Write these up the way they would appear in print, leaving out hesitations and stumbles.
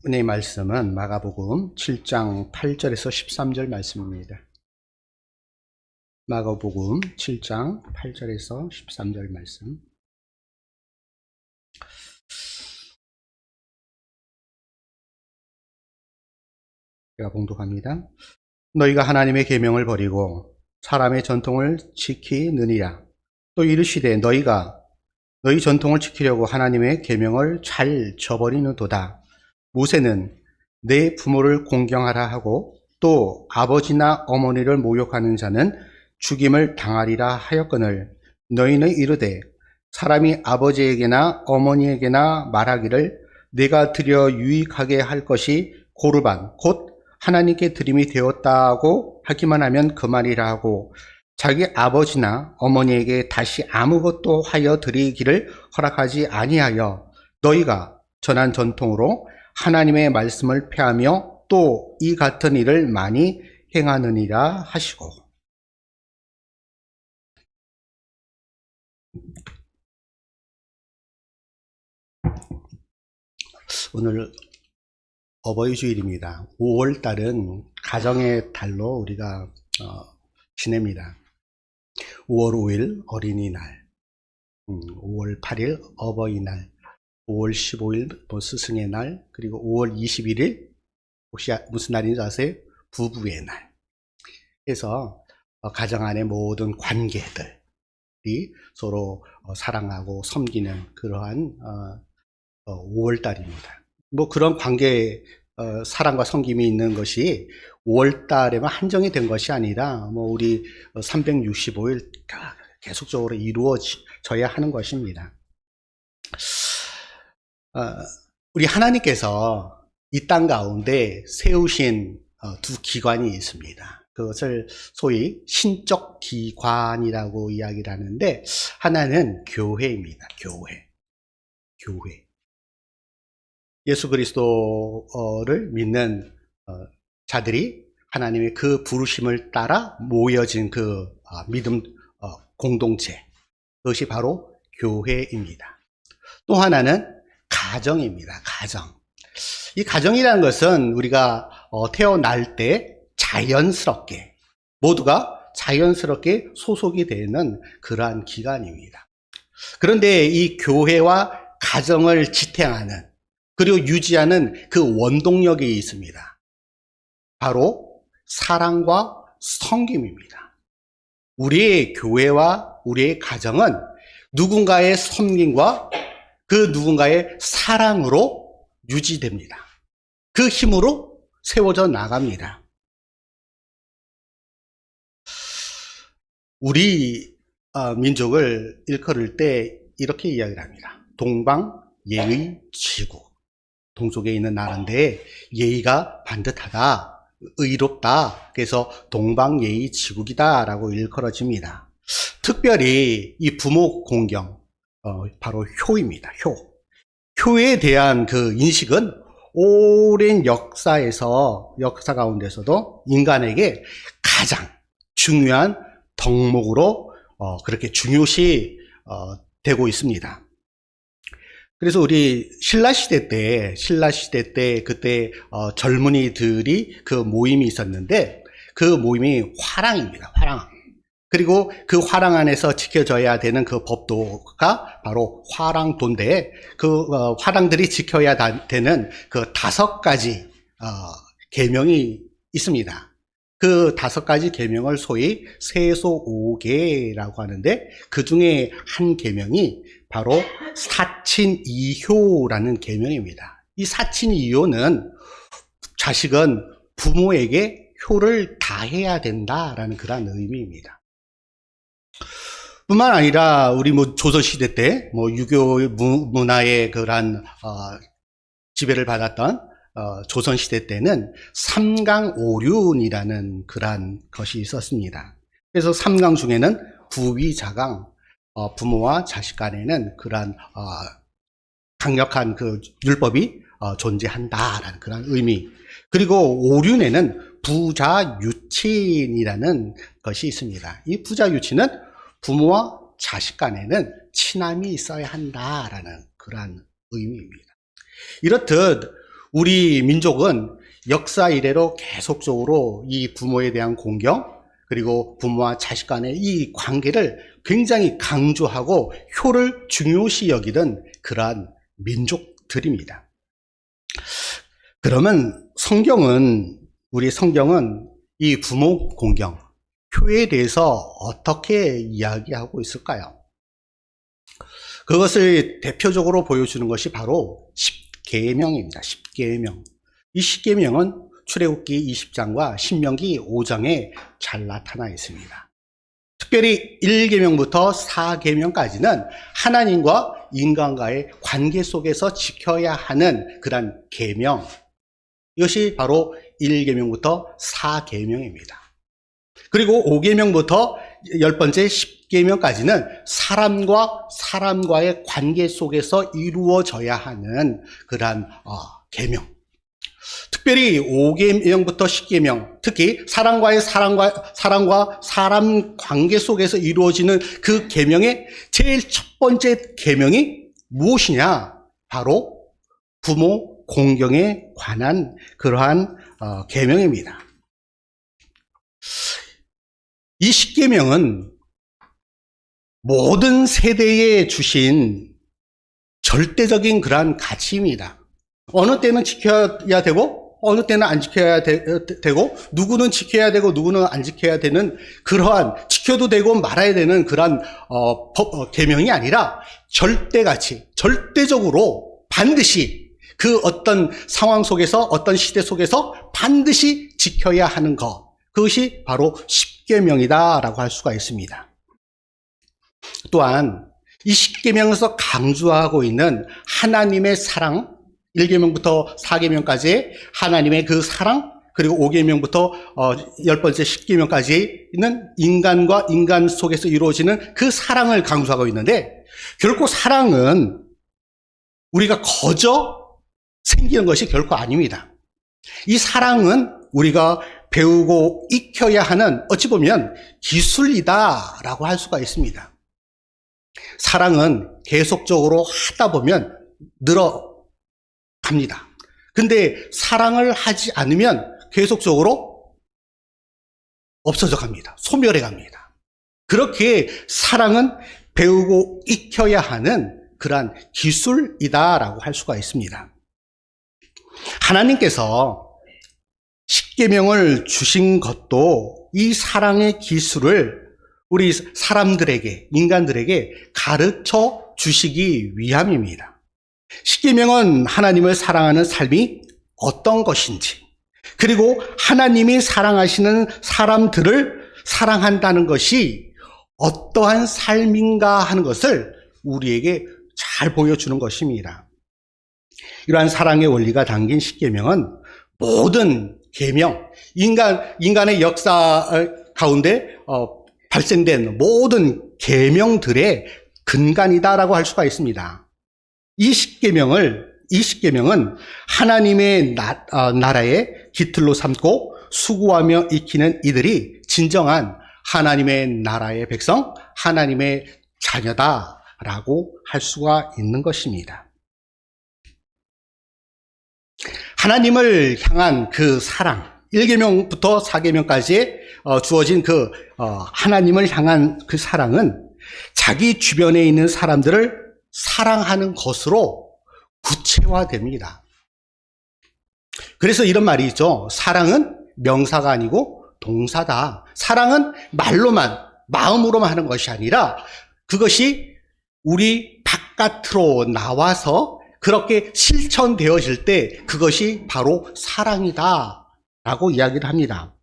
은혜의 말씀은 마가복음 7장 8절에서 13절 말씀입니다. 마가복음 7장 8절에서 13절 말씀. 제가 봉독합니다. 너희가 하나님의 계명을 버리고 사람의 전통을 지키느니라. 또 이르시되 너희가 너희 전통을 지키려고 하나님의 계명을 잘 저버리는도다. 모세는 내 부모를 공경하라 하고 또 아버지나 어머니를 모욕하는 자는 죽임을 당하리라 하였거늘 너희는 이르되 사람이 아버지에게나 어머니에게나 말하기를 내가 드려 유익하게 할 것이 고르반 곧 하나님께 드림이 되었다고 하기만 하면 그만이라 하고 자기 아버지나 어머니에게 다시 아무것도 하여 드리기를 허락하지 아니하여 너희가 전한 전통으로 하나님의 말씀을 폐하며 또 이 같은 일을 많이 행하느니라 하시고. 오늘 어버이 주일입니다. 5월 달은 가정의 달로 우리가 지냅니다. 5월 5일 어린이날, 5월 8일 어버이날, 5월 15일 스승의 날, 그리고 5월 21일 혹시 무슨 날인지 아세요? 부부의 날. 그래서 가정 안의 모든 관계들이 서로 사랑하고 섬기는 그러한 5월 달입니다. 뭐 그런 관계, 사랑과 섬김이 있는 것이 5월 달에만 한정이 된 것이 아니라 뭐 우리 365일 계속적으로 이루어져야 하는 것입니다. 우리 하나님께서 이 땅 가운데 세우신 두 기관이 있습니다. 그것을 소위 신적 기관이라고 이야기를 하는데 하나는 교회입니다. 교회. 예수 그리스도를 믿는 자들이 하나님의 그 부르심을 따라 모여진 그 믿음 공동체, 그것이 바로 교회입니다. 또 하나는 가정입니다. 가정. 이 가정이라는 것은 우리가 태어날 때 자연스럽게 모두가 자연스럽게 소속이 되는 그러한 기관입니다. 그런데 이 교회와 가정을 지탱하는 그리고 유지하는 그 원동력이 있습니다. 바로 사랑과 섬김입니다. 우리의 교회와 우리의 가정은 누군가의 섬김과 그 누군가의 사랑으로 유지됩니다. 그 힘으로 세워져 나갑니다. 우리 민족을 일컬을 때 이렇게 이야기를 합니다. 동방예의지국. 동쪽에 있는 나라인데 예의가 반듯하다, 의롭다. 그래서 동방예의지국이다 라고 일컬어집니다. 특별히 이 부모 공경, 바로 효입니다. 효에 대한 그 인식은 오랜 역사 가운데서도 인간에게 가장 중요한 덕목으로 그렇게 중요시 되고 있습니다. 그래서 우리 신라시대 때 그때 젊은이들이 그 모임이 있었는데 그 모임이 화랑입니다. 화랑. 그리고 그 화랑 안에서 지켜져야 되는 그 법도가 바로 화랑도인데 그 화랑들이 지켜야 되는 그 5가지 계명이 있습니다. 그 5가지 계명을 소위 세소오계라고 하는데 그 중에 한 계명이 바로 사친이효라는 계명입니다. 이 사친이효는 자식은 부모에게 효를 다해야 된다라는 그런 의미입니다. 뿐만 아니라 우리 조선시대 때 유교 문화의 그런 지배를 받았던 조선시대 때는 삼강오륜이라는 그런 것이 있었습니다. 그래서 삼강 중에는 부위자강, 부모와 자식 간에는 그러한 강력한 그 율법이 존재한다라는 그런 의미. 그리고 오륜에는 부자유친이라는 것이 있습니다. 이 부자유친은 부모와 자식 간에는 친함이 있어야 한다라는 그러한 의미입니다. 이렇듯 우리 민족은 역사 이래로 계속적으로 이 부모에 대한 공경, 그리고 부모와 자식 간의 이 관계를 굉장히 강조하고 효를 중요시 여기던 그러한 민족들입니다. 그러면 우리 성경은 이 부모 공경, 효에 대해서 어떻게 이야기하고 있을까요? 그것을 대표적으로 보여주는 것이 바로 십계명입니다. 십계명. 이 십계명은 출애굽기 20장과 신명기 5장에 잘 나타나 있습니다. 특별히 1계명부터 4계명까지는 하나님과 인간과의 관계 속에서 지켜야 하는 그런 계명, 이것이 바로 1계명부터 4계명입니다. 그리고 5계명부터 10번째 10계명까지는 사람과 사람과의 관계 속에서 이루어져야 하는 그러한 계명. 특별히 5계명부터 10계명, 특히 사람과 사람 관계 속에서 이루어지는 그 계명의 제일 첫 번째 계명이 무엇이냐? 바로 부모 공경에 관한 그러한 계명입니다. 이 10계명은 모든 세대에 주신 절대적인 그러한 가치입니다. 어느 때는 지켜야 되고 어느 때는 안 지켜야 되고, 누구는 지켜야 되고 누구는 안 지켜야 되는 그러한, 지켜도 되고 말아야 되는 그러한 계명이 아니라 절대가치, 절대적으로 반드시 그 어떤 상황 속에서, 어떤 시대 속에서 반드시 지켜야 하는 것, 그것이 바로 십계명이다라고 할 수가 있습니다. 또한 이 십계명에서 강조하고 있는 하나님의 사랑, 1계명부터 4계명까지의 하나님의 그 사랑, 그리고 5계명부터 10번째 10계명까지는 인간과 인간 속에서 이루어지는 그 사랑을 강조하고 있는데, 결코 사랑은 우리가 거저 생기는 것이 결코 아닙니다. 이 사랑은 우리가 배우고 익혀야 하는, 어찌 보면 기술이다라고 할 수가 있습니다. 사랑은 계속적으로 하다 보면 늘어갑니다. 근데 사랑을 하지 않으면 계속적으로 없어져 갑니다. 소멸해 갑니다. 그렇게 사랑은 배우고 익혀야 하는 그러한 기술이다라고 할 수가 있습니다. 하나님께서 십계명을 주신 것도 이 사랑의 기술을 우리 사람들에게, 인간들에게 가르쳐 주시기 위함입니다. 십계명은 하나님을 사랑하는 삶이 어떤 것인지, 그리고 하나님이 사랑하시는 사람들을 사랑한다는 것이 어떠한 삶인가 하는 것을 우리에게 잘 보여주는 것입니다. 이러한 사랑의 원리가 담긴 십계명은 모든 계명, 인간의 역사 가운데 발생된 모든 계명들의 근간이다라고 할 수가 있습니다. 이 십계명은 하나님의 나라의 깃틀로 삼고 수고하며 익히는 이들이 진정한 하나님의 나라의 백성, 하나님의 자녀다라고 할 수가 있는 것입니다. 하나님을 향한 그 사랑, 1계명부터 4계명까지 주어진 그 하나님을 향한 그 사랑은 자기 주변에 있는 사람들을 사랑하는 것으로 구체화됩니다. 그래서 이런 말이 있죠. 사랑은 명사가 아니고 동사다. 사랑은 말로만, 마음으로만 하는 것이 아니라 그것이 우리 바깥으로 나와서 그렇게 실천되어질 때 그것이 바로 사랑이다 라고 이야기를 합니다.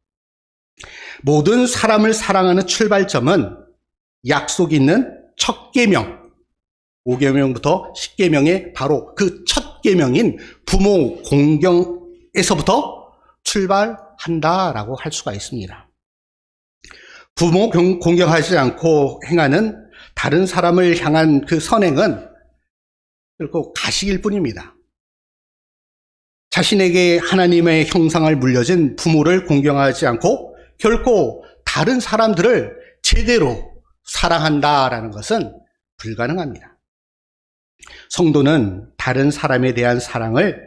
모든 사람을 사랑하는 출발점은 약속 있는 첫 계명, 5계명부터 10계명의 바로 그 첫 계명인 부모 공경에서부터 출발한다라고 할 수가 있습니다. 부모 공경하지 않고 행하는 다른 사람을 향한 그 선행은 결코 가식일 뿐입니다. 자신에게 하나님의 형상을 물려진 부모를 공경하지 않고 결코 다른 사람들을 제대로 사랑한다라는 것은 불가능합니다. 성도는 다른 사람에 대한 사랑을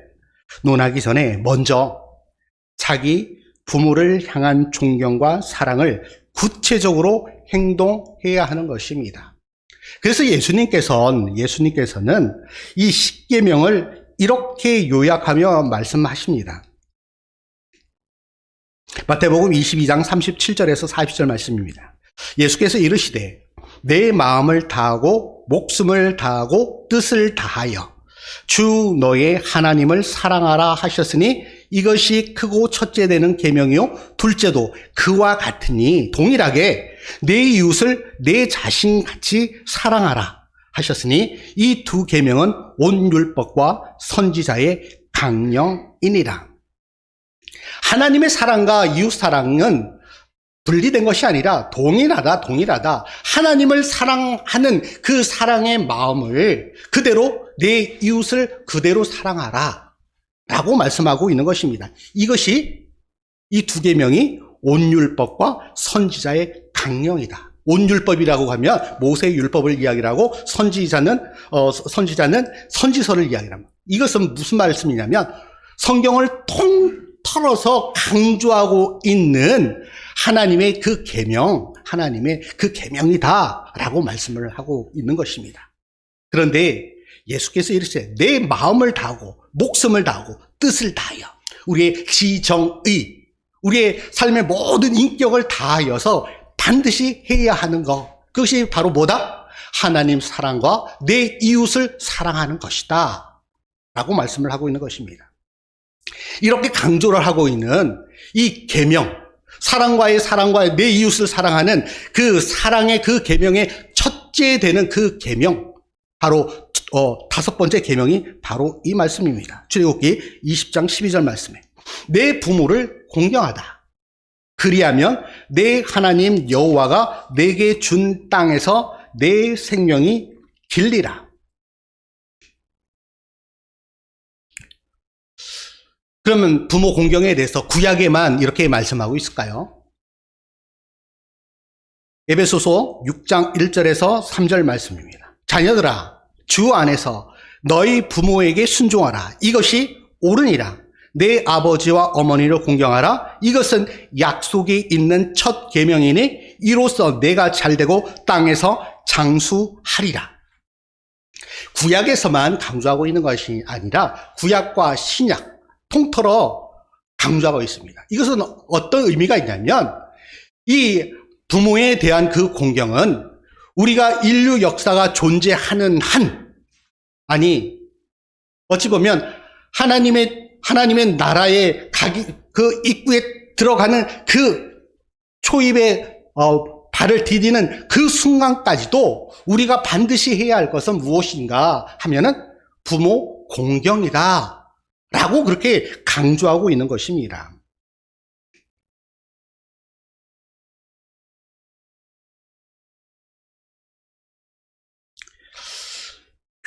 논하기 전에 먼저 자기 부모를 향한 존경과 사랑을 구체적으로 행동해야 하는 것입니다. 그래서 예수님께서는 이 십계명을 이렇게 요약하며 말씀하십니다. 마태복음 22장 37절에서 40절 말씀입니다. 예수께서 이르시되 내 마음을 다하고 목숨을 다하고 뜻을 다하여 주 너의 하나님을 사랑하라 하셨으니 이것이 크고 첫째 되는 계명이요 둘째도 그와 같으니 동일하게 내 이웃을 내 자신같이 사랑하라 하셨으니 이 두 계명은 온 율법과 선지자의 강령이니라. 하나님의 사랑과 이웃 사랑은 분리된 것이 아니라 동일하다. 하나님을 사랑하는 그 사랑의 마음을 그대로 내 이웃을 그대로 사랑하라 라고 말씀하고 있는 것입니다. 이것이 이 두 계명이 온율법과 선지자의 강령이다. 온율법이라고 하면 모세의 율법을 이야기하고 선지자는 선지서를 이야기합니다. 이것은 무슨 말씀이냐면 성경을 통틀어서 강조하고 있는 하나님의 그 계명이다라고 말씀을 하고 있는 것입니다. 그런데 예수께서 이르시되 내 마음을 다하고 목숨을 다하고 뜻을 다하여 우리의 지정의, 우리의 삶의 모든 인격을 다하여서 반드시 해야 하는 것, 그것이 바로 뭐다? 하나님 사랑과 내 이웃을 사랑하는 것이다 라고 말씀을 하고 있는 것입니다. 이렇게 강조를 하고 있는 이 계명, 사랑과 내 이웃을 사랑하는 그 사랑의 그 계명의 첫째 되는 그 계명, 바로 다섯 번째 계명이 바로 이 말씀입니다. 출애굽기 20장 12절 말씀에 내 부모를 공경하다. 그리하면 내 하나님 여호와가 내게 준 땅에서 내 생명이 길리라. 그러면 부모 공경에 대해서 구약에만 이렇게 말씀하고 있을까요? 에베소서 6장 1절에서 3절 말씀입니다. 자녀들아 주 안에서 너희 부모에게 순종하라. 이것이 옳으니라. 내 아버지와 어머니를 공경하라. 이것은 약속이 있는 첫 계명이니 이로써 내가 잘되고 땅에서 장수하리라. 구약에서만 강조하고 있는 것이 아니라 구약과 신약 통틀어 강조하고 있습니다. 이것은 어떤 의미가 있냐면 이 부모에 대한 그 공경은 우리가 인류 역사가 존재하는 어찌 보면 하나님의 나라에 그 입구에 들어가는 그 초입에 발을 디디는 그 순간까지도 우리가 반드시 해야 할 것은 무엇인가 하면은 부모 공경이다 라고 그렇게 강조하고 있는 것입니다.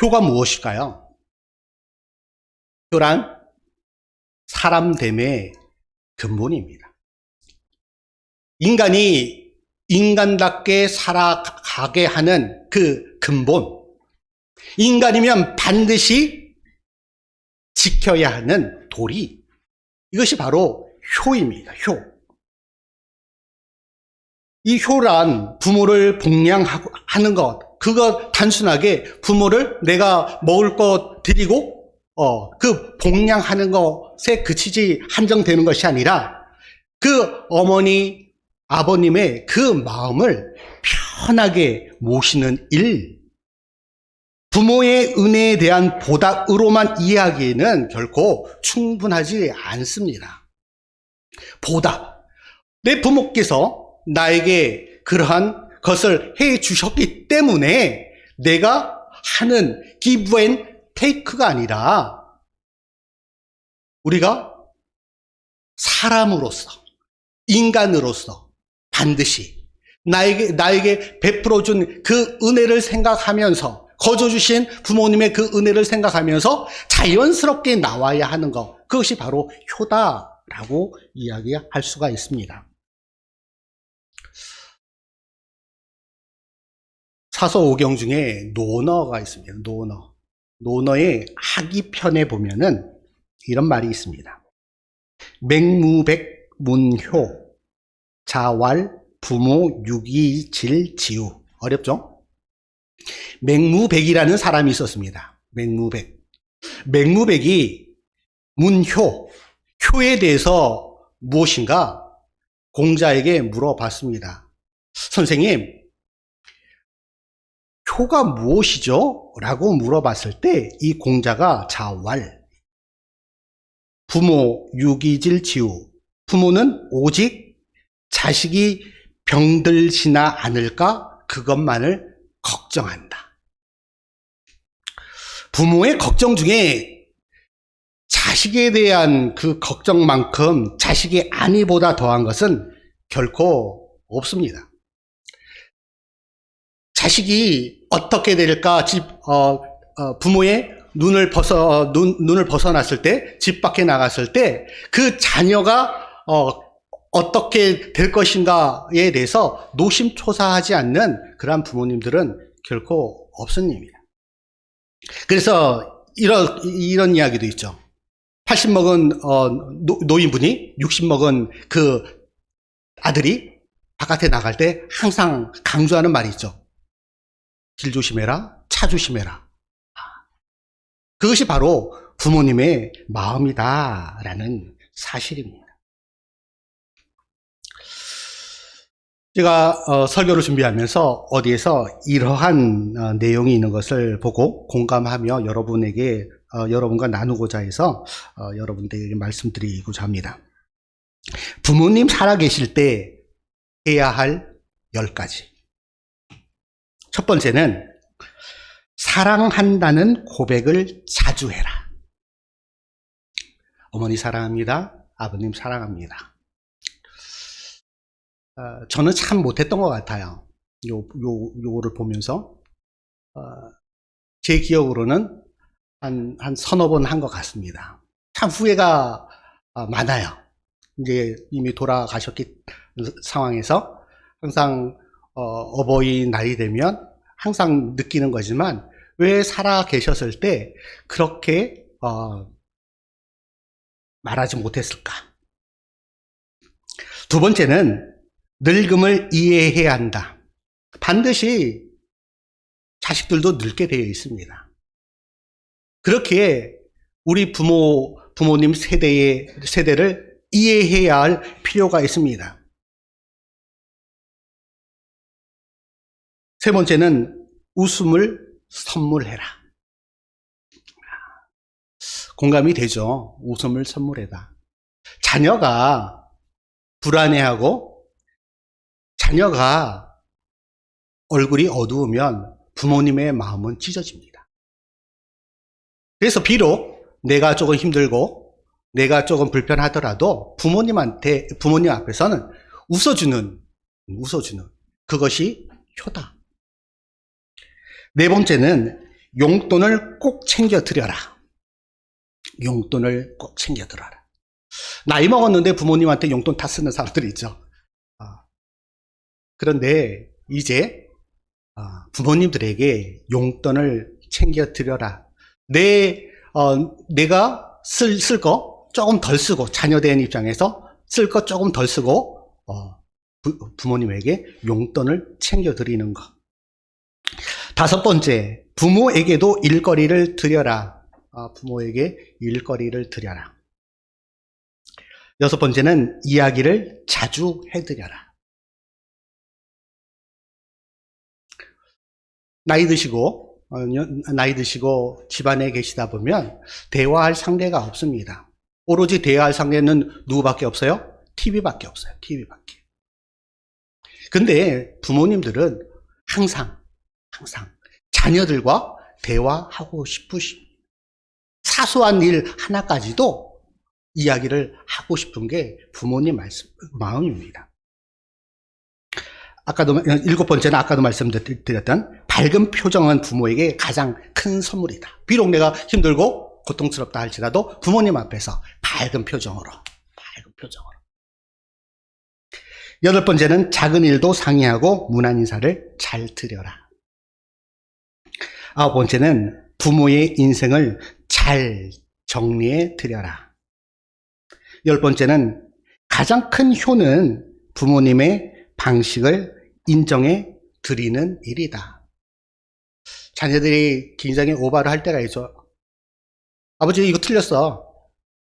효가 무엇일까요? 효란 사람됨의 근본입니다. 인간이 인간답게 살아가게 하는 그 근본, 인간이면 반드시 지켜야 하는 도리, 이것이 바로 효입니다. 효. 이 효란 부모를 복양하는 것, 그거 단순하게 부모를 내가 먹을 것 드리고 그 복양하는 것에 그치지 한정되는 것이 아니라 그 어머니, 아버님의 그 마음을 편하게 모시는 일, 부모의 은혜에 대한 보답으로만 이해하기에는 결코 충분하지 않습니다. 보답. 내 부모께서 나에게 그러한 것을 해 주셨기 때문에 내가 하는 give and take가 아니라 우리가 사람으로서, 인간으로서 반드시 나에게 베풀어준 그 은혜를 생각하면서, 거저주신 부모님의 그 은혜를 생각하면서 자연스럽게 나와야 하는 것, 그것이 바로 효다라고 이야기할 수가 있습니다. 사서 5경 중에 노너가 있습니다. 노너의 하기편에 보면은 이런 말이 있습니다. 맹무백문효 자왈 부모 유기질지우. 어렵죠? 맹무백이라는 사람이 있었습니다. 맹무백. 맹무백이 문효, 효에 대해서 무엇인가 공자에게 물어봤습니다. 선생님, 효가 무엇이죠? 라고 물어봤을 때 이 공자가 자왈, 부모 유기질지우. 부모는 오직 자식이 병들지나 않을까 그것만을 걱정한다. 부모의 걱정 중에 자식에 대한 그 걱정만큼 자식의 안위보다 더한 것은 결코 없습니다. 자식이 어떻게 될까, 부모의 눈을 벗어났을 때, 집 밖에 나갔을 때, 그 자녀가, 어떻게 될 것인가에 대해서 노심초사하지 않는 그러한 부모님들은 결코 없습니다. 그래서 이런 이야기도 있죠. 80 먹은 노인분이 60 먹은 그 아들이 바깥에 나갈 때 항상 강조하는 말이 있죠. 길 조심해라, 차 조심해라. 그것이 바로 부모님의 마음이다라는 사실입니다. 제가 설교를 준비하면서 어디에서 이러한 내용이 있는 것을 보고 공감하며 여러분과 나누고자 해서 여러분들에게 말씀드리고자 합니다. 부모님 살아계실 때 해야 할 10가지. 첫 번째는 사랑한다는 고백을 자주 해라. 어머니 사랑합니다. 아버님 사랑합니다. 저는 참 못했던 것 같아요. 요거를 보면서. 제 기억으로는 한 서너 번 한 것 같습니다. 참 후회가 많아요. 이제 이미 돌아가셨기 상황에서 항상 어버이날이 되면 항상 느끼는 거지만 왜 살아 계셨을 때 그렇게 말하지 못했을까? 두 번째는 늙음을 이해해야 한다. 반드시 자식들도 늙게 되어 있습니다. 그렇게 우리 부모님 세대를 이해해야 할 필요가 있습니다. 세 번째는 웃음을 선물해라. 공감이 되죠? 웃음을 선물해라. 자녀가 불안해하고 자녀가 얼굴이 어두우면 부모님의 마음은 찢어집니다. 그래서 비록 내가 조금 힘들고 내가 조금 불편하더라도 부모님 앞에서는 웃어주는 그것이 효다. 네 번째는 용돈을 꼭 챙겨 드려라. 용돈을 꼭 챙겨 드려라. 나이 먹었는데 부모님한테 용돈 다 쓰는 사람들이 있죠. 그런데 이제 부모님들에게 용돈을 챙겨 드려라. 내가 쓸 거 조금 덜 쓰고, 자녀된 입장에서 쓸 거 조금 덜 쓰고 부모님에게 용돈을 챙겨 드리는 것. 다섯 번째, 부모에게도 일거리를 드려라. 부모에게 일거리를 드려라. 여섯 번째는 이야기를 자주 해드려라. 나이 드시고 집안에 계시다 보면 대화할 상대가 없습니다. 오로지 대화할 상대는 누구밖에 없어요? TV밖에 없어요. TV밖에. 근데 부모님들은 항상 자녀들과 대화하고 싶으십니다. 사소한 일 하나까지도 이야기를 하고 싶은 게 부모님 마음입니다. 일곱 번째는 아까도 말씀드렸던 밝은 표정은 부모에게 가장 큰 선물이다. 비록 내가 힘들고 고통스럽다 할지라도 부모님 앞에서 밝은 표정으로. 여덟 번째는 작은 일도 상의하고 문안 인사를 잘 드려라. 아홉 번째는 부모의 인생을 잘 정리해 드려라. 10번째는 가장 큰 효는 부모님의 방식을 인정해 드리는 일이다. 자녀들이 굉장히 오바를 할 때가 있죠. 아버지 이거 틀렸어.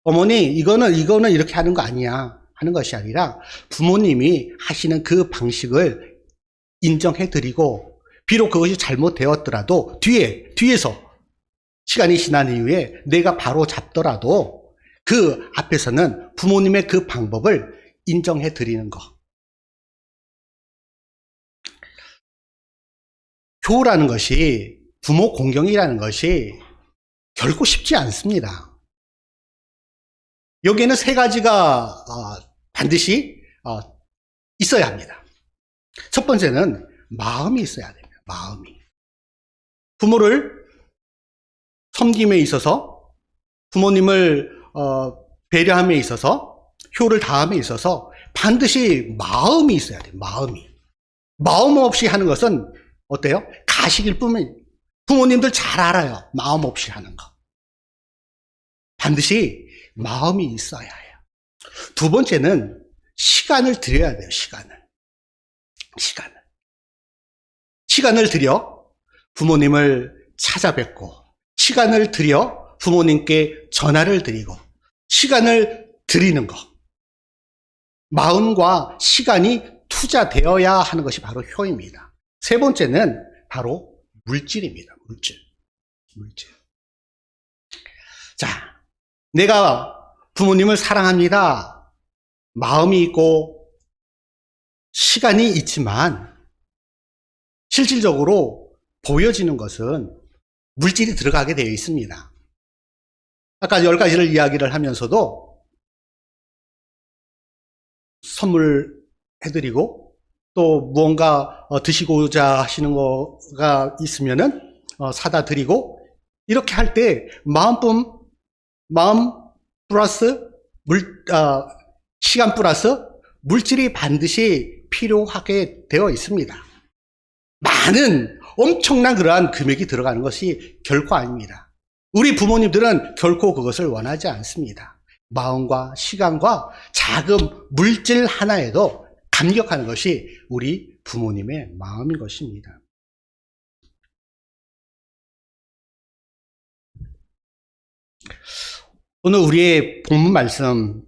어머니 이거는 이렇게 하는 거 아니야. 하는 것이 아니라 부모님이 하시는 그 방식을 인정해 드리고, 비록 그것이 잘못되었더라도 뒤에서 시간이 지난 이후에 내가 바로 잡더라도 그 앞에서는 부모님의 그 방법을 인정해 드리는 것. 효라는 것이, 부모 공경이라는 것이 결코 쉽지 않습니다. 여기에는 세 가지가 반드시 있어야 합니다. 첫 번째는 마음이 있어야 됩니다. 마음이. 부모를 섬김에 있어서, 부모님을 배려함에 있어서, 효를 다함에 있어서 반드시 마음이 있어야 돼요. 마음 없이 하는 것은 어때요? 가식일 뿐이에요. 부모님들 잘 알아요. 마음 없이 하는 거. 반드시 마음이 있어야 해요. 두 번째는 시간을 들여야 돼요. 시간을 들여 부모님을 찾아뵙고, 시간을 들여 부모님께 전화를 드리고, 시간을 드리는 것. 마음과 시간이 투자되어야 하는 것이 바로 효입니다. 세 번째는 바로 물질입니다. 물질. 자, 내가 부모님을 사랑합니다. 마음이 있고 시간이 있지만 실질적으로 보여지는 것은 물질이 들어가게 되어 있습니다. 아까 10가지를 이야기를 하면서도 선물해드리고, 또 무언가 드시고자 하시는 거가 있으면은 사다 드리고, 이렇게 할 때 마음 플러스 시간 플러스 물질이 반드시 필요하게 되어 있습니다. 많은 엄청난 그러한 금액이 들어가는 것이 결코 아닙니다. 우리 부모님들은 결코 그것을 원하지 않습니다. 마음과 시간과 작은 물질 하나에도 감격하는 것이 우리 부모님의 마음인 것입니다. 오늘 우리의 본문 말씀은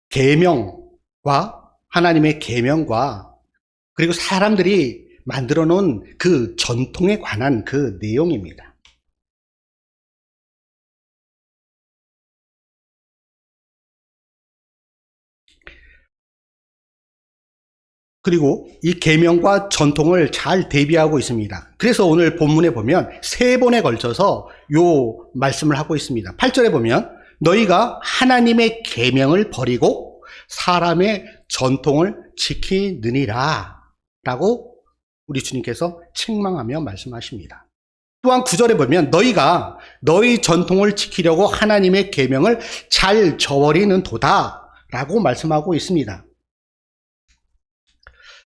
계명과, 하나님의 계명과, 그리고 사람들이 만들어 놓은 그 전통에 관한 그 내용입니다. 그리고 이 계명과 전통을 잘 대비하고 있습니다. 그래서 오늘 본문에 보면 3번에 걸쳐서 요 말씀을 하고 있습니다. 8절에 보면 너희가 하나님의 계명을 버리고 사람의 전통을 지키느니라 라고 우리 주님께서 책망하며 말씀하십니다. 또한 9절에 보면 너희가 너희 전통을 지키려고 하나님의 계명을 잘 저버리는 도다 라고 말씀하고 있습니다.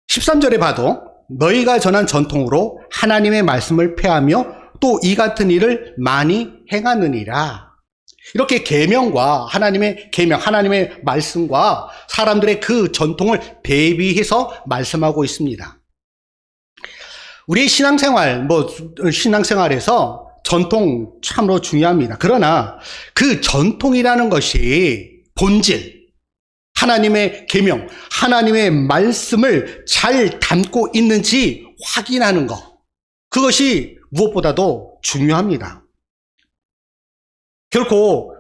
13절에 봐도 너희가 전한 전통으로 하나님의 말씀을 폐하며 또 이 같은 일을 많이 행하느니라. 이렇게 계명과 하나님의 계명, 하나님의 말씀과 사람들의 그 전통을 대비해서 말씀하고 있습니다. 우리의 신앙생활에서 전통 참으로 중요합니다. 그러나 그 전통이라는 것이 본질, 하나님의 계명, 하나님의 말씀을 잘 담고 있는지 확인하는 것, 그것이 무엇보다도 중요합니다. 결코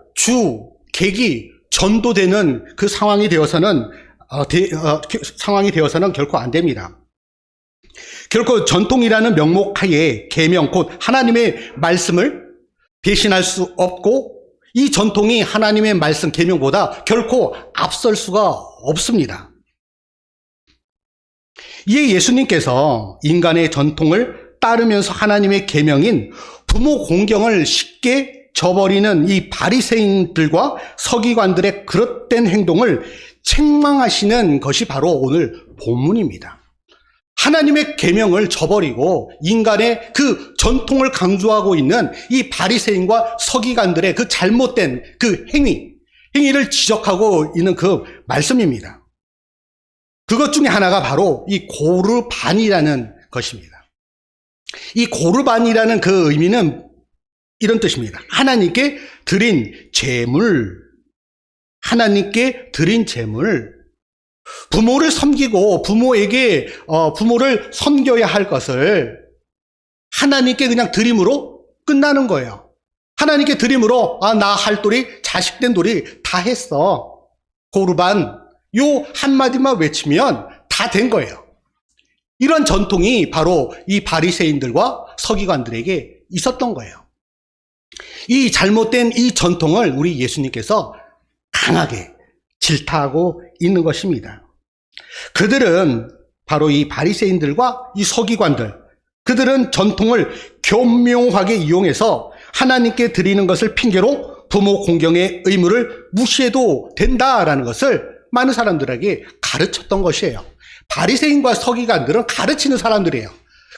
객이 전도되는 그 상황이 되어서는 결코 안 됩니다. 결코 전통이라는 명목하에 계명 곧 하나님의 말씀을 배신할 수 없고, 이 전통이 하나님의 말씀 계명보다 결코 앞설 수가 없습니다. 이에 예수님께서 인간의 전통을 따르면서 하나님의 계명인 부모 공경을 쉽게 저버리는 이 바리새인들과 서기관들의 그릇된 행동을 책망하시는 것이 바로 오늘 본문입니다. 하나님의 계명을 저버리고 인간의 그 전통을 강조하고 있는 이 바리새인과 서기관들의 그 잘못된 그 행위를 지적하고 있는 그 말씀입니다. 그것 중에 하나가 바로 이 고르반이라는 것입니다. 이 고르반이라는 그 의미는 이런 뜻입니다. 하나님께 드린 제물, 하나님께 드린 제물, 부모를 섬기고 부모를 섬겨야 할 것을 하나님께 그냥 드림으로 끝나는 거예요. 하나님께 드림으로 나 할 도리, 자식된 도리 다 했어. 고르반 요 한마디만 외치면 다 된 거예요. 이런 전통이 바로 이 바리새인들과 서기관들에게 있었던 거예요. 이 잘못된 이 전통을 우리 예수님께서 강하게 질타하고 있는 것입니다. 그들은 바로 이 바리새인들과 이 서기관들, 그들은 전통을 교묘하게 이용해서 하나님께 드리는 것을 핑계로 부모 공경의 의무를 무시해도 된다라는 것을 많은 사람들에게 가르쳤던 것이에요. 바리새인과 서기관들은 가르치는 사람들이에요.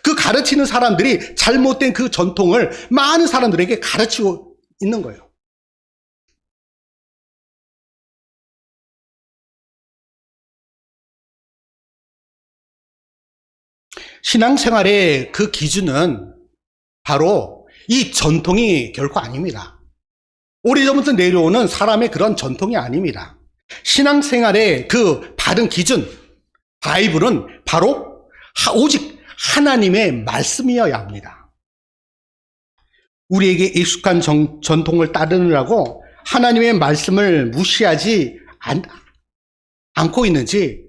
그 가르치는 사람들이 잘못된 그 전통을 많은 사람들에게 가르치고 있는 거예요. 신앙생활의 그 기준은 바로 이 전통이 결코 아닙니다. 오래전부터 내려오는 사람의 그런 전통이 아닙니다. 신앙생활의 그 바른 기준, 바이블은 바로 오직 하나님의 말씀이어야 합니다. 우리에게 익숙한 전통을 따르느라고 하나님의 말씀을 무시하지 않고 있는지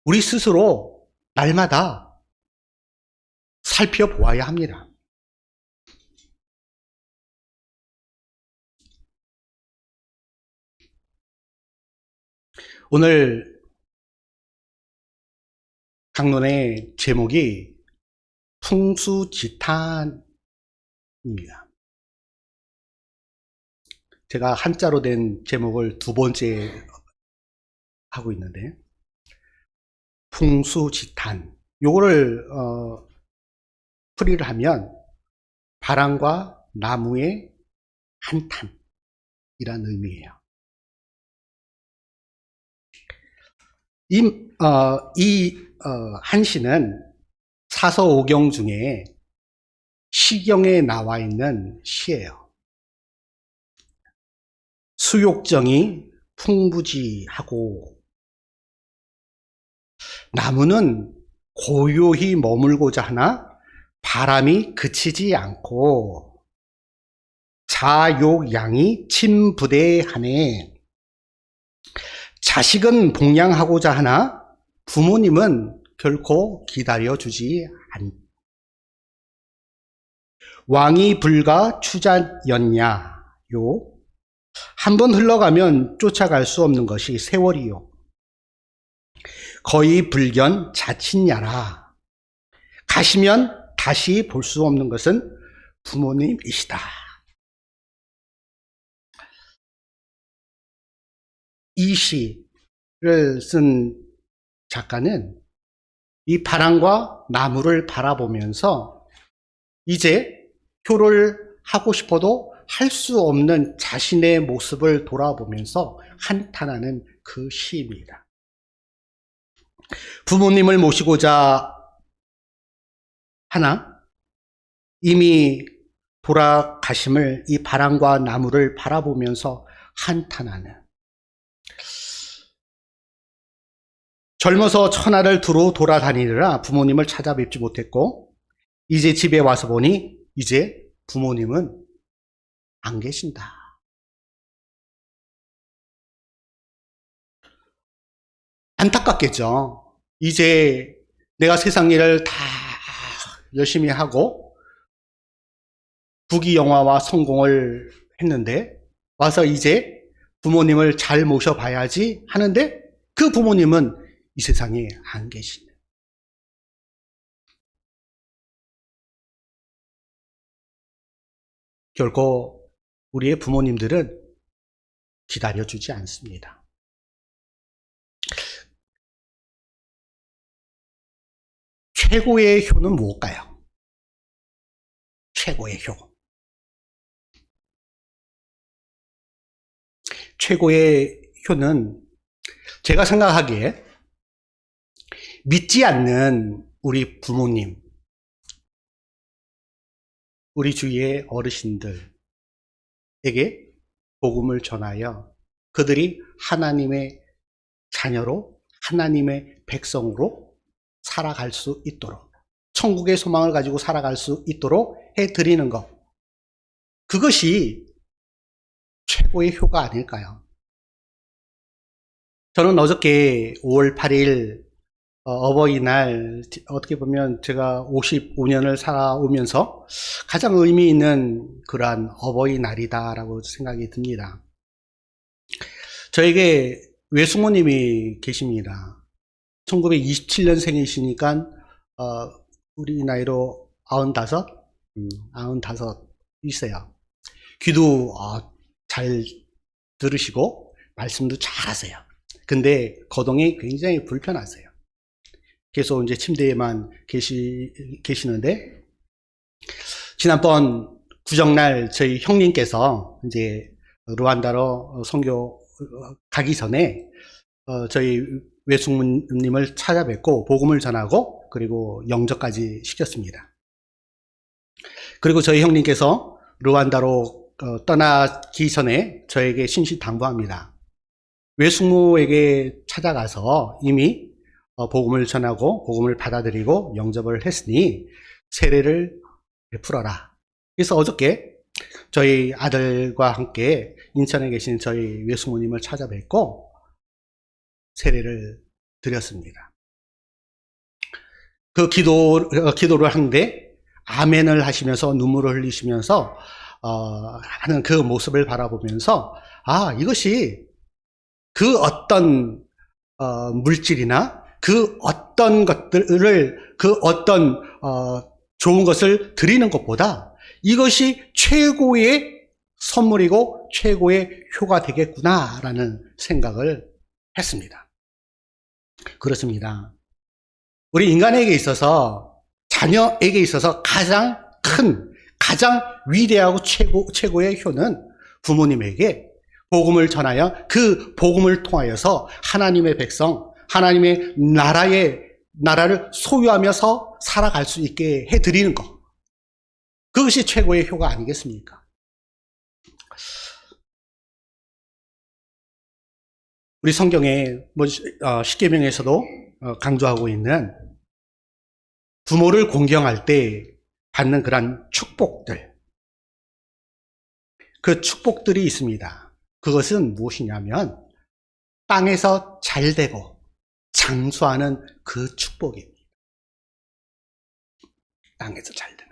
우리 스스로 날마다 살펴보아야 합니다. 오늘 강론의 제목이 풍수지탄입니다. 제가 한자로 된 제목을 두 번째 하고 있는데, 풍수지탄. 요거를 풀이를 하면 바람과 나무의 한탄이라는 의미예요. 이 한시는 사서오경 중에 시경에 나와 있는 시예요. 수욕정이 풍부지하고 나무는 고요히 머물고자 하나 바람이 그치지 않고 자욕양이 침부대하네. 자식은 복양하고자 하나 부모님은 결코 기다려주지 않. 왕이 불가 추자였냐. 한번 흘러가면 쫓아갈 수 없는 것이 세월이요. 거의 불견 자친야라. 가시면 다시 볼 수 없는 것은 부모님이시다. 이 시를 쓴 작가는 이 바람과 나무를 바라보면서 이제 효를 하고 싶어도 할 수 없는 자신의 모습을 돌아보면서 한탄하는 그 시입니다. 부모님을 모시고자 하나 이미 돌아가심을 이 바람과 나무를 바라보면서 한탄하는, 젊어서 천하를 두루 돌아다니느라 부모님을 찾아뵙지 못했고 이제 집에 와서 보니 이제 부모님은 안 계신다. 안타깝겠죠. 이제 내가 세상 일을 다 열심히 하고 부귀영화와 성공을 했는데 와서 이제 부모님을 잘 모셔봐야지 하는데 그 부모님은 이 세상에 안 계시네. 결코 우리의 부모님들은 기다려주지 않습니다. 최고의 효는 무엇일까요? 최고의 효. 최고의 효는 제가 생각하기에 믿지 않는 우리 부모님, 우리 주위의 어르신들에게 복음을 전하여 그들이 하나님의 자녀로, 하나님의 백성으로 살아갈 수 있도록, 천국의 소망을 가지고 살아갈 수 있도록 해드리는 것, 그것이 최고의 효가 아닐까요? 저는 어저께 5월 8일 어버이날, 어떻게 보면 제가 55년을 살아오면서 가장 의미 있는 그러한 어버이날이다라고 생각이 듭니다. 저에게 외숙모님이 계십니다. 1927년생이시니까 우리 나이로 95이세요. 귀도 잘 들으시고 말씀도 잘 하세요. 근데 거동이 굉장히 불편하세요. 계속 이제 침대에만 계시는데, 지난번 구정날 저희 형님께서 이제 루안다로 선교 가기 전에 저희 외숙모님을 찾아뵙고 복음을 전하고 그리고 영접까지 시켰습니다. 그리고 저희 형님께서 루안다로 떠나기 전에 저에게 신실당부합니다. 외숙모에게 찾아가서 이미 복음을 전하고 복음을 받아들이고 영접을 했으니 세례를 베풀어라. 그래서 어저께 저희 아들과 함께 인천에 계신 저희 외숙모님을 찾아뵙고 세례를 드렸습니다. 그 기도를 하는데 아멘을 하시면서 눈물을 흘리시면서 하는 그 모습을 바라보면서 이것이 그 어떤 물질이나 그 어떤 것들을, 그 어떤 좋은 것을 드리는 것보다 이것이 최고의 선물이고 최고의 효가 되겠구나라는 생각을 했습니다. 그렇습니다. 우리 인간에게 있어서, 자녀에게 있어서 가장 큰, 가장 위대하고 최고의 효는 부모님에게 복음을 전하여 그 복음을 통하여서 하나님의 백성, 하나님의 나라를 소유하면서 살아갈 수 있게 해드리는 것. 그것이 최고의 효가 아니겠습니까? 우리 성경에 십계명에서도 강조하고 있는 부모를 공경할 때 받는 그런 축복들, 그 축복들이 있습니다. 그것은 무엇이냐면 땅에서 잘되고 장수하는 그 축복입니다. 땅에서 잘되는.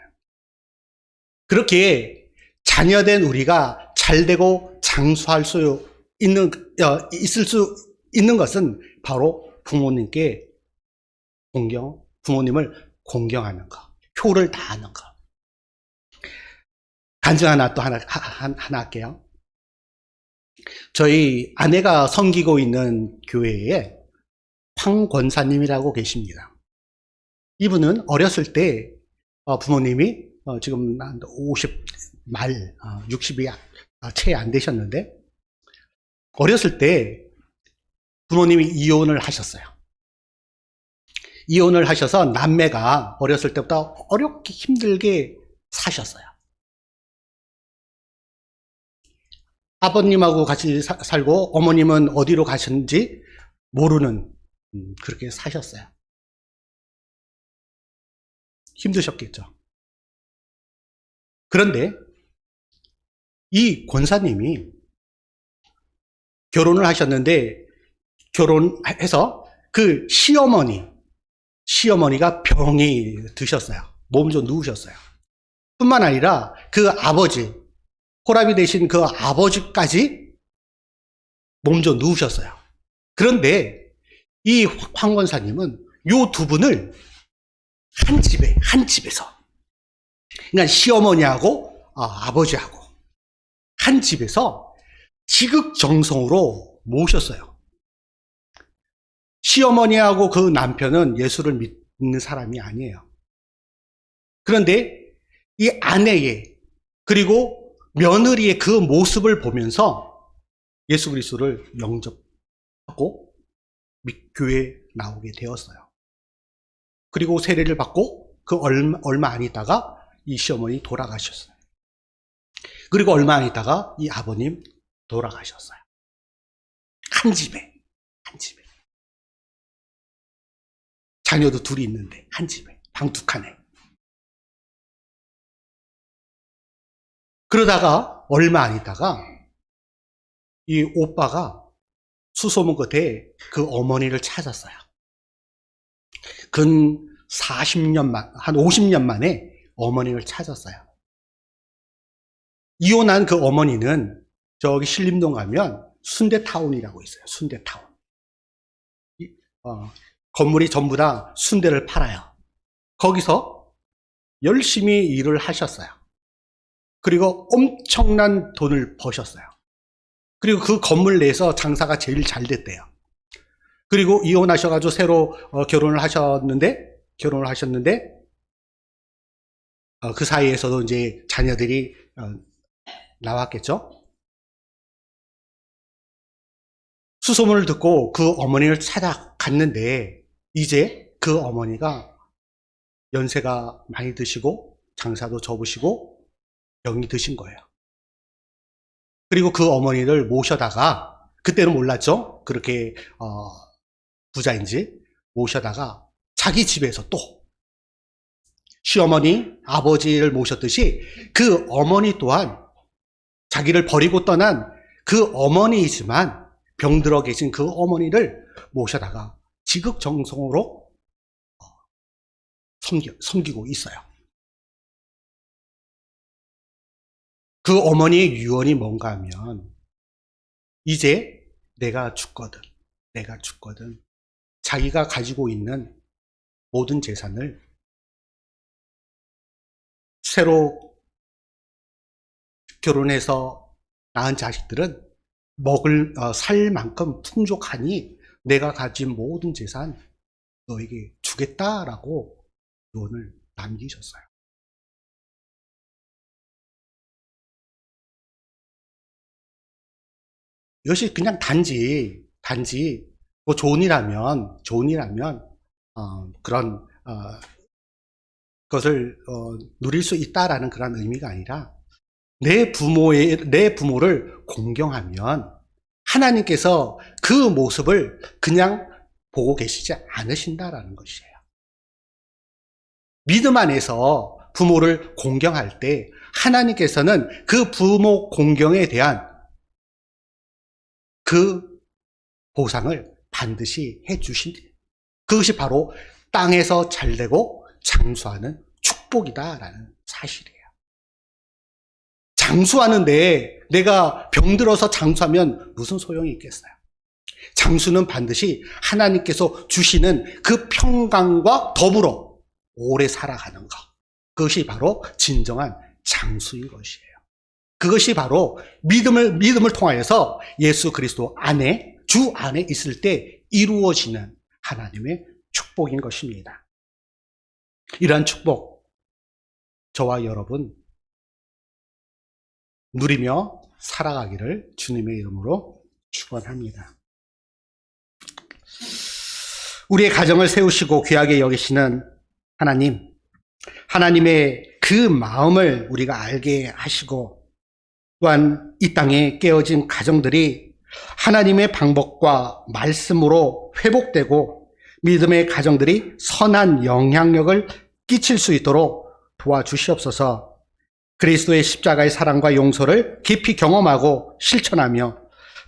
그렇게 자녀된 우리가 잘되고 장수할 수 있을 수 있는 것은 바로 부모님께 부모님을 공경하는 것, 효를 다하는 것. 간증 하나 할게요. 저희 아내가 섬기고 있는 교회에 황 권사님이라고 계십니다. 이분은 어렸을 때 부모님이 지금 60이 채 안 되셨는데, 어렸을 때 부모님이 이혼을 하셨어요. 이혼을 하셔서 남매가 어렸을 때부터 어렵게 힘들게 사셨어요. 아버님하고 같이 살고 어머님은 어디로 가셨는지 모르는, 그렇게 사셨어요. 힘드셨겠죠. 그런데 이 권사님이 결혼을 하셨는데, 결혼해서 그 시어머니가 병이 드셨어요. 몸 좀 누우셨어요. 뿐만 아니라 그 아버지, 호랍이 되신 그 아버지까지 몸 좀 누우셨어요. 그런데 이 황 권사님은 요 두 분을 한 집에서, 그러니까 시어머니하고 아버지하고 한 집에서 지극정성으로 모셨어요. 시어머니하고 그 남편은 예수를 있는 사람이 아니에요. 그런데 이 아내의 그리고 며느리의 그 모습을 보면서 예수 그리스도를 영접하고 교회에 나오게 되었어요. 그리고 세례를 받고 그 얼마 안 있다가 이 시어머니 돌아가셨어요. 그리고 얼마 안 있다가 이 아버님 돌아가셨어요. 한 집에. 자녀도 둘이 있는데 한 집에 방 두 칸에. 그러다가 얼마 안 있다가 이 오빠가 수소문 끝에 그 어머니를 찾았어요. 근 40년 한 50년 만에 어머니를 찾았어요. 이혼한 그 어머니는 저기 신림동 가면 순대타운이라고 있어요. 순대타운. 건물이 전부 다 순대를 팔아요. 거기서 열심히 일을 하셨어요. 그리고 엄청난 돈을 버셨어요. 그리고 그 건물 내에서 장사가 제일 잘 됐대요. 그리고 이혼하셔가지고 새로 결혼을 하셨는데 그 사이에서도 이제 자녀들이 나왔겠죠. 수소문을 듣고 그 어머니를 찾아갔는데 이제 그 어머니가 연세가 많이 드시고 장사도 접으시고 병이 드신 거예요. 그리고 그 어머니를 모셔다가, 그때는 몰랐죠? 그렇게 부자인지. 모셔다가 자기 집에서 또 시어머니, 아버지를 모셨듯이 그 어머니 또한 자기를 버리고 떠난 그 어머니이지만 병들어 계신 그 어머니를 모셔다가 지극정성으로 섬기고 있어요. 그 어머니의 유언이 뭔가 하면, 이제 내가 죽거든 자기가 가지고 있는 모든 재산을 새로 결혼해서 낳은 자식들은 살 만큼 풍족하니 내가 가진 모든 재산 너에게 주겠다라고 유언을 남기셨어요. 이것이 그냥 단지 뭐 좋은 일하면 그런 것을 누릴 수 있다라는 그런 의미가 아니라, 내 부모를 공경하면 하나님께서 그 모습을 그냥 보고 계시지 않으신다라는 것이에요. 믿음 안에서 부모를 공경할 때 하나님께서는 그 부모 공경에 대한 그 보상을 반드시 해주신다. 그것이 바로 땅에서 잘되고 장수하는 축복이다라는 사실이에요. 장수하는데 내가 병들어서 장수하면 무슨 소용이 있겠어요? 장수는 반드시 하나님께서 주시는 그 평강과 더불어 오래 살아가는 것. 그것이 바로 진정한 장수인 것이에요. 그것이 바로 믿음을 통하여서 예수 그리스도 안에, 주 안에 있을 때 이루어지는 하나님의 축복인 것입니다. 이러한 축복, 저와 여러분 누리며 살아가기를 주님의 이름으로 축원합니다. 우리의 가정을 세우시고 귀하게 여기시는 하나님, 하나님의 그 마음을 우리가 알게 하시고, 또한 이 땅에 깨어진 가정들이 하나님의 방법과 말씀으로 회복되고 믿음의 가정들이 선한 영향력을 끼칠 수 있도록 도와주시옵소서. 그리스도의 십자가의 사랑과 용서를 깊이 경험하고 실천하며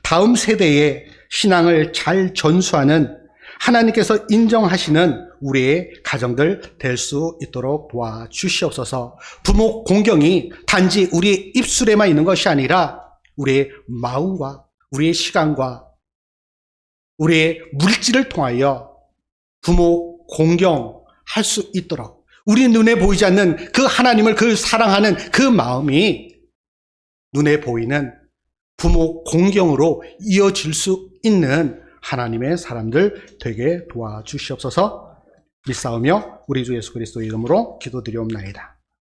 다음 세대의 신앙을 잘 전수하는 하나님께서 인정하시는 우리의 가정들 될 수 있도록 도와주시옵소서. 부모 공경이 단지 우리의 입술에만 있는 것이 아니라 우리의 마음과 우리의 시간과 우리의 물질을 통하여 부모 공경할 수 있도록, 우리 눈에 보이지 않는 그 하나님을 그 사랑하는 그 마음이 눈에 보이는 부모 공경으로 이어질 수 있는 하나님의 사람들 되게 도와주시옵소서. 믿사오며 우리 주 예수 그리스도의 이름으로 기도드리옵나이다.